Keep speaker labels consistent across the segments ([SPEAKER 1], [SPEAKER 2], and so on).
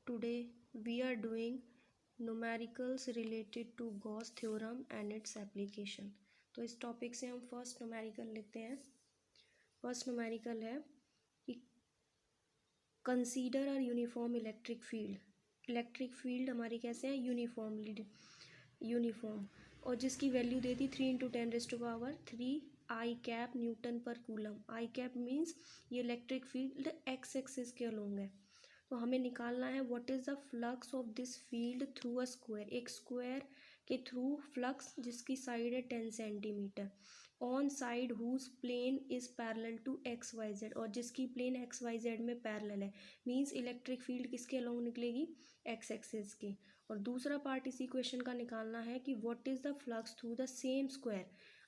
[SPEAKER 1] Today we are doing numericals related to Gauss theorem and its application. तो इस topic से हम first numerical लेते हैं. फर्स्ट न्यूमेरिकल है कि consider are uniform electric field. Electric field हमारी कैसे है? यूनिफॉर्म और जिसकी वैल्यू दे दी 3 × 10⁻³ आई कैप न्यूटन पर कूलम. आई कैप मीन्स ये इलेक्ट्रिक फील्ड एक्स एक्सिस के अलोंग है. तो हमें निकालना है what is the flux of this field through a square. एक स्क्वायर के थ्रू फ्लक्स जिसकी साइड है 10 centimetre on side whose plane is parallel to x Y Z, और जिसकी प्लेन एक्स वाई जेड में पैरेलल है. मीन्स इलेक्ट्रिक फील्ड किसके अलोंग निकलेगी? एक्स एक्सिस के. और दूसरा पार्ट इसी क्वेश्चन का निकालना है कि what is the flux through the same square,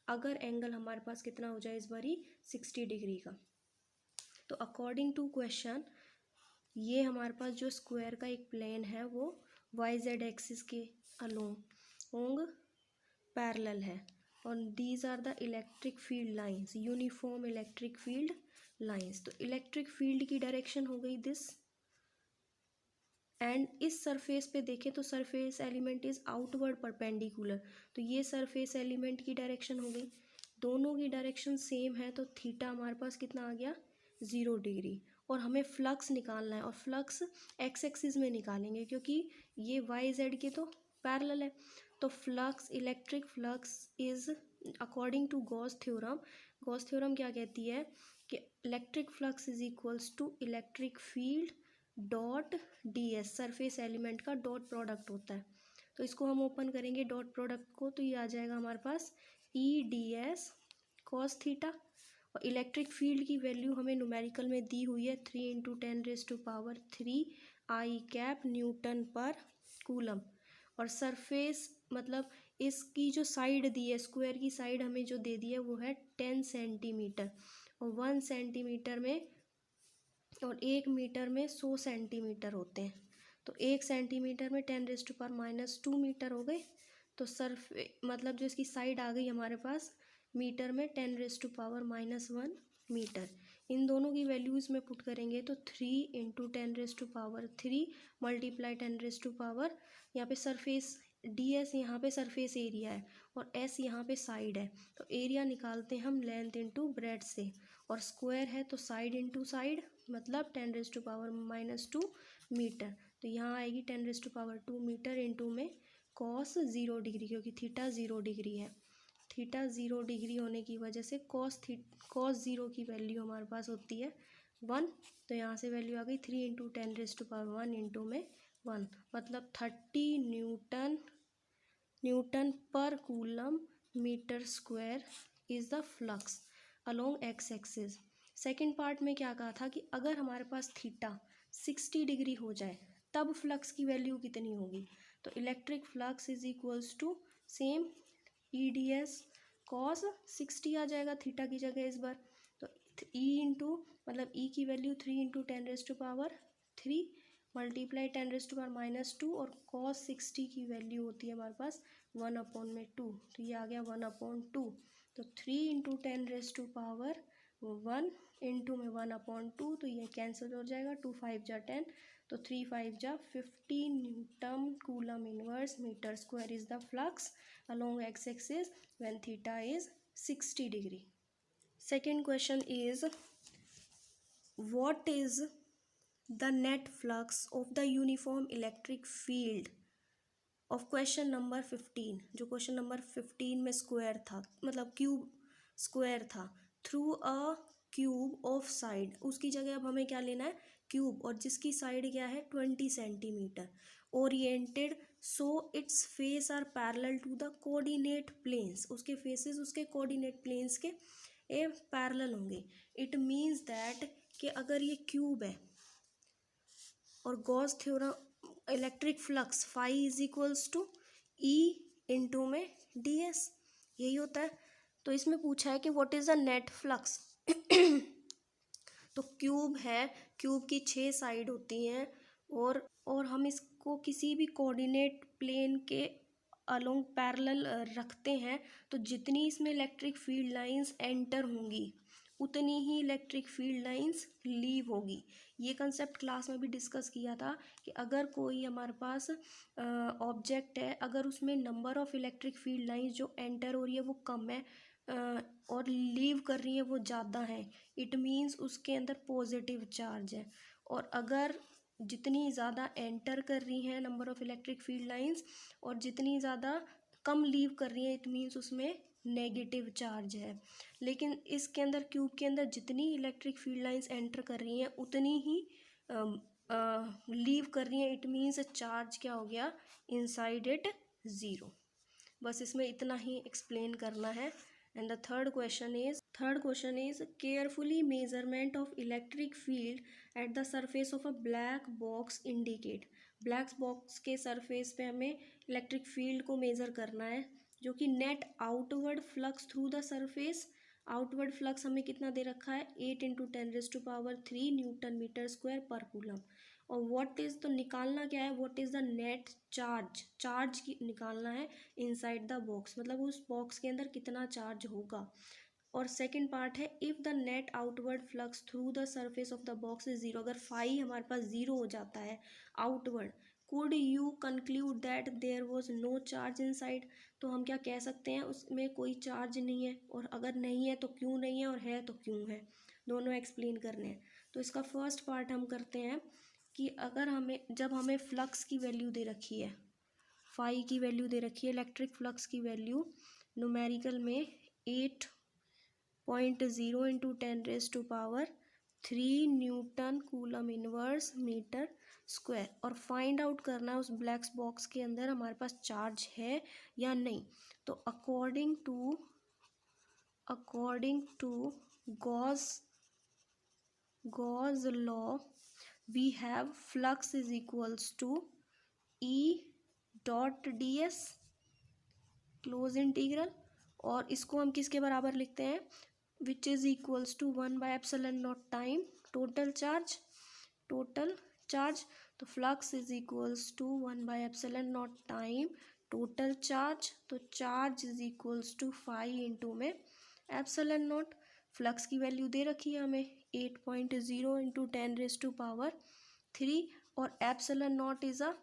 [SPEAKER 1] अगर एंगल हमारे पास कितना हो जाए इस बारी 60 डिग्री का. तो अकॉर्डिंग टू क्वेश्चन ये हमारे पास जो स्क्वायर का एक प्लेन है वो वाई जेड एक्सिस के अलोंग पैरेलल है. और these are the electric field lines, uniform electric field lines. तो इलेक्ट्रिक फील्ड की डायरेक्शन हो गई दिस, एंड इस सरफेस पे देखें तो surface element is outward perpendicular. तो ये सरफेस एलिमेंट की डायरेक्शन हो गई. दोनों की डायरेक्शन सेम है तो थीटा हमारे पास कितना आ गया? 0 डिग्री. और हमें फ्लक्स निकालना है और फ्लक्स एक्स एक्सिस में निकालेंगे क्योंकि ये वाई जेड के तो पैरेलल है. तो flux, electric flux is according to Gauss theorem. Gauss theorem क्या कहती है कि electric flux is equals to electric field dot d s. Surface element का डॉट प्रोडक्ट होता है. तो इसको हम ओपन करेंगे डॉट प्रोडक्ट को, तो ये आ जाएगा हमारे पास E D S cos theta. और इलेक्ट्रिक फील्ड की वैल्यू हमें न्यूमेरिकल में दी हुई है 3 × 10⁻³ आई कैप न्यूटन पर कूलम. और सरफेस मतलब इसकी जो साइड दी है, स्क्वायर की साइड हमें जो दे दी है वो है 10 सेंटीमीटर. और 1 सेंटीमीटर में और 1 मीटर में 100 सेंटीमीटर होते हैं. तो 1 सेंटीमीटर में 10⁻² मीटर हो गए. तो मतलब जो इसकी साइड आ गई हमारे पास मीटर में 10⁻⁻1 मीटर. इन दोनों की वैल्यूज़ में पुट करेंगे तो 3 × 10⁻³ मल्टीप्लाई 10⁻, यहाँ पे सरफेस डी एस, यहाँ पे सरफेस एरिया है और एस यहाँ पे साइड है. तो एरिया निकालते हैं हम लेंथ इंटू ब्रेड से, और स्क्वायर है तो साइड इंटू साइड मतलब 10⁻⁻2 मीटर. तो यहाँ आएगी 10⁻2 मीटर इंटू में कॉस 0 डिग्री, क्योंकि थीटा 0 डिग्री है. थीटा 0 डिग्री होने की वजह से कॉस 0 की वैल्यू हमारे पास होती है 1. तो यहाँ से वैल्यू आ गई 3 × 10⁻1 इंटू में 1, मतलब 30 न्यूटन पर coulomb metre square is the flux along x axis. Second part में क्या कहा था कि अगर हमारे पास थीटा 60 डिग्री हो जाए तब फ्लक्स की वैल्यू कितनी होगी. तो electric flux is equals to same e D S cos 60 आ जाएगा थीटा की जगह इस बार. तो ई इंटू मतलब ई की वैल्यू 3 × 10⁻³ मल्टीप्लाई 10⁻⁻2 और कॉस 60 की वैल्यू होती है हमारे पास 1/2. तो ये आ गया 1/2. तो 3 × 10⁻1 इंटू में 1/2, तो ये कैंसिल हो जाएगा. 2 5 जा 10, तो 3 5 जा 15 newton coulomb inverse metre square is the flux along x axis when theta is 60 degree. Second question is what is the net flux of the uniform electric field of question number 15. जो question number 15 में square था, मतलब cube square था, through a cube of side. उसकी जगह अब हमें क्या लेना है? क्यूब, और जिसकी साइड क्या है 20 centimetre. Oriented so its faces are parallel to the coordinate planes. उसके फेसेस उसके कोऑर्डिनेट प्लेन्स के पैरेलल होंगे. इट मीन्स दैट कि अगर ये क्यूब है और Gauss theorem electric flux phi is equals to e into में डी एस, यही होता है. तो इसमें पूछा है कि what is the net flux. तो क्यूब है, क्यूब की 6 साइड होती हैं और हम इसको किसी भी कोऑर्डिनेट प्लेन के अलोंग पैरेलल रखते हैं. तो जितनी इसमें इलेक्ट्रिक फील्ड लाइंस एंटर होंगी उतनी ही इलेक्ट्रिक फील्ड लाइंस लीव होगी। ये कंसेप्ट क्लास में भी डिस्कस किया था कि अगर कोई हमारे पास ऑब्जेक्ट है, अगर उसमें number of electric field lines जो एंटर हो रही है वो कम है और लीव कर रही है वो ज़्यादा है, इट मीन्स उसके अंदर पॉजिटिव चार्ज है। और अगर जितनी ज़्यादा एंटर कर रही हैं number of electric field lines और जितनी ज़्यादा कम लीव कर रही है, इट मीन्स उसमें नेगेटिव चार्ज है। लेकिन इसके अंदर क्यूब के अंदर जितनी इलेक्ट्रिक फील्ड लाइंस एंटर कर रही हैं उतनी ही लीव कर रही हैं, इट मीन्स चार्ज क्या हो गया इनसाइड इट ज़ीरो। बस इसमें इतना ही एक्सप्लेन करना है। And the third question is carefully measurement of electric field at the surface of a black box indicate. Black box के सरफेस पे हमें इलेक्ट्रिक फील्ड को मेज़र करना है जो कि net outward flux through the surface. Outward flux हमें कितना दे रखा है 8 × 10⁻³ न्यूटन मीटर स्क्वायर पर कूलम। और व्हाट इज़ तो निकालना क्या है, what is the net charge की निकालना है इनसाइड द बॉक्स, मतलब उस बॉक्स के अंदर कितना चार्ज होगा। और सेकंड पार्ट है if the net outward flux through the surface of the box is zero. अगर फाई हमारे पास ज़ीरो हो जाता है outward, could you conclude that there was no charge inside. तो हम क्या कह सकते हैं उसमें कोई चार्ज नहीं है, और अगर नहीं है तो क्यों नहीं है, और है तो क्यों है, दोनों एक्सप्लेन करने हैं। तो इसका फर्स्ट पार्ट हम करते हैं कि अगर जब हमें फ्लक्स की वैल्यू दे रखी है, फाई की वैल्यू दे रखी है, इलेक्ट्रिक फ्लक्स की वैल्यू न्यूमेरिकल में 8.0 × 10⁻³ newton coulomb inverse metre square, और फाइंड आउट करना है उस ब्लैक बॉक्स के अंदर हमारे पास चार्ज है या नहीं। तो according to Gauss law we have flux is equals to E.ds close integral, और इसको हम किसके बराबर लिखते हैं which is equals to 1/ε0 time total charge. तो flux is equals to 1/ε0 time total charge. तो चार्ज इज इक्वल्स टू 5 में ε0। फ्लक्स की वैल्यू दे रखी है हमें 8.0 × 10⁻³ और ε0 इज़ अ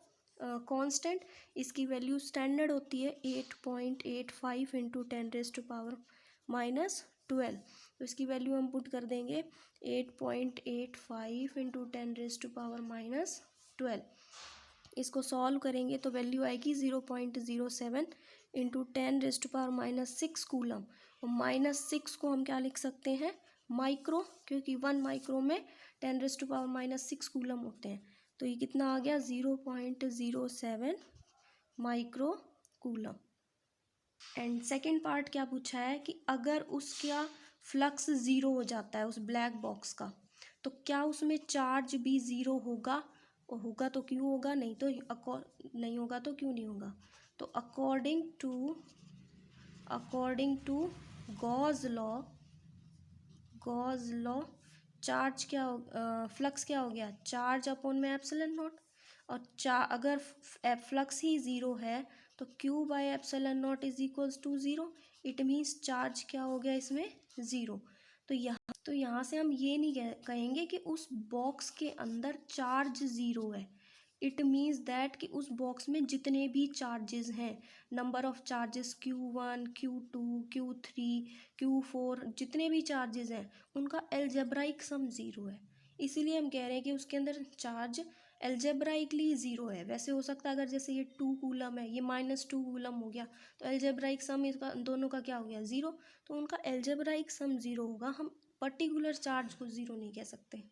[SPEAKER 1] कांस्टेंट, इसकी वैल्यू स्टैंडर्ड होती है 8.85 × 10⁻12। तो इसकी वैल्यू हम पुट कर देंगे 8.85 × 10⁻12। इसको सॉल्व करेंगे तो वैल्यू आएगी 0.07 × 10⁻6 कूलम। और -6 को हम क्या लिख सकते हैं माइक्रो, क्योंकि 1 माइक्रो में 10⁻6 कूलम होते हैं। तो ये कितना आ गया 0.07 micro coulomb. And second part क्या पूछा है कि अगर उसका फ्लक्स ज़ीरो हो जाता है उस ब्लैक बॉक्स का, तो क्या उसमें चार्ज भी ज़ीरो होगा, और होगा तो क्यों होगा, नहीं होगा तो क्यों नहीं होगा। तो according to Gauss law charge क्या हो फ्लक्स क्या हो गया चार्ज अपॉन में ε0। और अगर फ्लक्स ही ज़ीरो है तो Q/ε0 is equals to zero, it means charge क्या हो गया इसमें ज़ीरो। तो यहाँ से हम ये नहीं कहेंगे कि उस बॉक्स के अंदर चार्ज ज़ीरो है, इट मीन्स दैट कि उस बॉक्स में जितने भी चार्जेस हैं, number of charges Q1 Q2 Q3 Q4 जितने भी चार्जेस हैं उनका एल्जेब्राइक सम ज़ीरो है। इसीलिए हम कह रहे हैं कि उसके अंदर चार्ज एल्जेब्राइकली ज़ीरो है। वैसे हो सकता है अगर जैसे ये 2 कूलम है, ये -2 कूलम हो गया, तो एल्जेब्राइक सम इसका दोनों का क्या हो गया ज़ीरो। तो उनका एल्जेब्राइक सम ज़ीरो होगा, हम पर्टिकुलर चार्ज को ज़ीरो नहीं कह सकते।